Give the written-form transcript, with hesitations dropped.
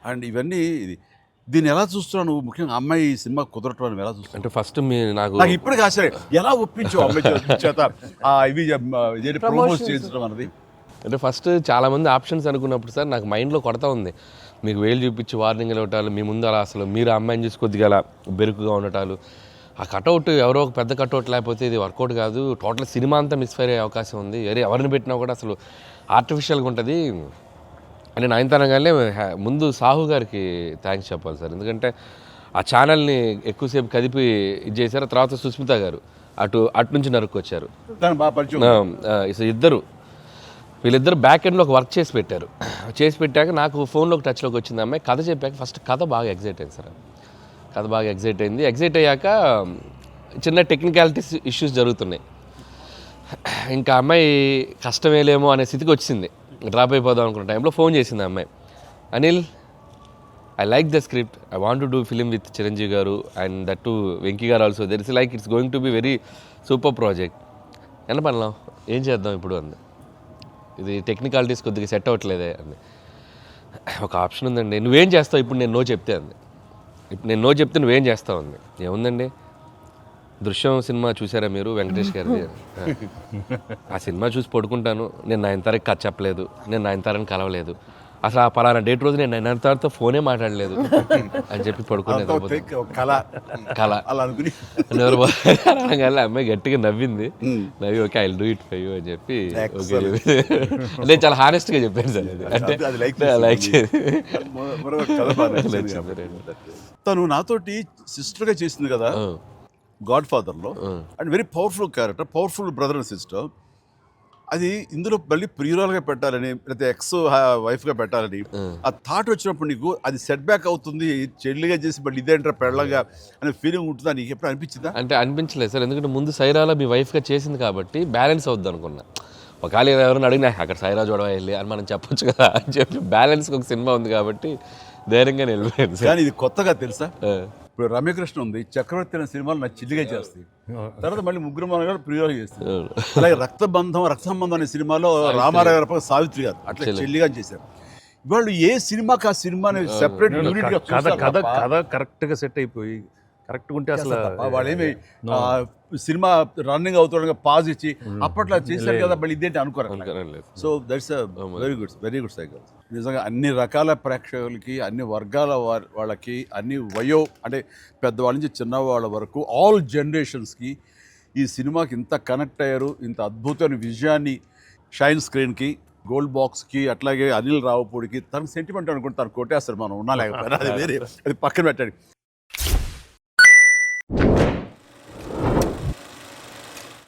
And ఇవన్నీ దీన్ని ఎలా చూస్తున్నావు నువ్వు? ముఖ్యంగా అమ్మాయి ఈ సినిమా కుదరటం అని ఎలా చూస్తావు? అంటే ఫస్ట్ నాకు నాకు ఇప్పటికీ ఆశ్చర్యం, ఎలా ఒప్పించావు అమ్మాయి చేత ఇవి ప్రమోట్ చేయించడం అన్నది? అంటే ఫస్ట్ చాలామంది ఆప్షన్స్ అనుకున్నప్పుడు సార్ నాకు మైండ్లో కొడతా ఉంది, మీకు వేలు చూపించి వార్నింగ్ ఇవ్వటాలు, మీ ముందు అలా అసలు మీరు ఆ అమ్మాయిని చూసి కొద్దిగా అలా బెరుకుగా ఉండటాలు, ఆ కటౌట్ ఎవరో ఒక పెద్ద కటౌట్ లేకపోతే ఇది వర్కౌట్ కాదు, టోటల్ సినిమా అంతా మిస్ఫైర్ అయ్యే అవకాశం ఉంది, ఎవరిని పెట్టినా కూడా అసలు ఆర్టిఫిషియల్గా ఉంటుంది అని నయనతారగానే ముందు సాహు గారికి థ్యాంక్స్ చెప్పాలి సార్. ఎందుకంటే ఆ ఛానల్ని ఎక్కువసేపు కదిపి ఇది చేశారు. తర్వాత సుస్మిత గారు అటు నుంచి నరుక్కొచ్చారు. ఇద్దరు వీళ్ళిద్దరు బ్యాక్ ఎండ్లో ఒక వర్క్ చేసి పెట్టారు. చేసి పెట్టాక నాకు ఫోన్లోకి టచ్లోకి వచ్చింది అమ్మాయి. కథ చెప్పాక ఫస్ట్ కథ బాగా ఎగ్జైట్ అయింది సార్. కథ బాగా ఎగ్జైట్ అయింది. ఎగ్జైట్ అయ్యాక చిన్న టెక్నికాలిటీస్ ఇష్యూస్ జరుగుతున్నాయి. ఇంకా అమ్మాయి కష్టమేలేమో అనే స్థితికి వచ్చింది. డ్రాప్ అయిపోదాం అనుకున్న టైంలో ఫోన్ చేసింది అమ్మాయి, Anil I like the script, I want to do film with Chiranjeevi గారు అండ్ దట్ టు వెంకీ గారు also, there is like it's going to be very super project. ఎంత పడలాం, ఏం చేద్దాం ఇప్పుడు అంది. ఇది టెక్నికాలిటీస్ కొద్దిగా సెట్ అవ్వట్లేదే అంది. ఒక ఆప్షన్ ఉందండి, నువ్వేం చేస్తావు ఇప్పుడు నేను నో చెప్తే అంది. ఇప్పుడు నేను నో చెప్తే నువ్వేం చేస్తావు అంది. ఏముందండి, దృశ్యం సినిమా చూసారా మీరు వెంకటేష్ గారిది? ఆ సినిమా చూసి పడుకుంటాను, నేను నయనతారకి కథ చెప్పలేదు, నేను నయనతారని కలవలేదు, అసలు ఆ పలానా డేట్ రోజు నేను నయనతారతో ఫోనే మాట్లాడలేదు అని చెప్పి పడుకునేది. కళ అనగానే అమ్మాయి గట్టిగా నవ్వింది. నవ్వి okay I will do it for you అని చెప్పి ఓకే నేను చాలా హానెస్ట్గా చెప్పాను సార్. అది అంటే లైక్ తను నాతోటి సిస్టర్గా చేసింది కదా గాడ్ ఫాదర్లో, and very powerful character, powerful brother and sister. అది ఇందులో మళ్ళీ ప్రియురాలుగా పెట్టాలని లేకపోతే ఎక్స్ వైఫ్గా పెట్టాలని ఆ థాట్ వచ్చినప్పుడు నీకు అది సెట్ బ్యాక్ అవుతుంది, చెల్లిగా చేసి మళ్ళీ ఇదేంటారా పెళ్ళగా అనే ఫీలింగ్ ఉంటుందా నీకు? ఎప్పుడు అనిపించిందా? అంటే అనిపించలేదు సార్, ఎందుకంటే ముందు సైరాలో మీ వైఫ్గా చేసింది కాబట్టి బ్యాలెన్స్ అవుద్ది అనుకున్నా. ఒకవేళ ఎవరైనా అడిగినా అక్కడ సైరా చూడవా వెళ్ళి అని మనం చెప్పొచ్చు కదా అని చెప్పి బ్యాలెన్స్కి ఒక సినిమా ఉంది కాబట్టి ధైర్యంగా వెళ్ళిపోయాను. కానీ ఇది కొత్తగా తెలుసా, ఇప్పుడు రమ్యకృష్ణ ఉంది, చక్రవర్తి అనే సినిమాలు నాకు చిల్లిగా చేస్తాయి, తర్వాత మళ్ళీ ముగ్గురు మనగారు ప్రియురాలు చేస్తారు. అలాగే రక్త సంబంధం అనే సినిమాలో రామారావు గారు సావిత్రి గారు అట్లా చెల్లిగా చేశారు. వాళ్ళు ఏ సినిమాకి ఆ సినిమాని సెపరేట్ యూనిట్ గా కథ కరెక్ట్గా సెట్ అయిపోయి కరెక్ట్గా ఉంటే అసలు వాళ్ళేమి సినిమా రన్నింగ్ అవుతుండగా పాజ్ ఇచ్చి అప్పట్లో చేశారు కదా మళ్ళీ ఇదేంటి అనుకోరు. So that's very good cycle. నిజంగా అన్ని రకాల ప్రేక్షకులకి, అన్ని వర్గాల వాళ్ళకి, అన్ని అంటే పెద్దవాళ్ళ నుంచి చిన్నవాళ్ళ వరకు ఆల్ జనరేషన్స్కి ఈ సినిమాకి ఇంత కనెక్ట్ అయ్యారు. ఇంత అద్భుతమైన విజయాన్ని షైన్ స్క్రీన్కి, గోల్డ్ బాక్స్కి, అట్లాగే అనిల్ రావుపూడికి తనకు సెంటిమెంట్ అనుకుంటే తను కొట్టేస్తారు, మనం ఉన్నా లేకపోయినా అది వేరే, అది పక్కన పెట్టండి.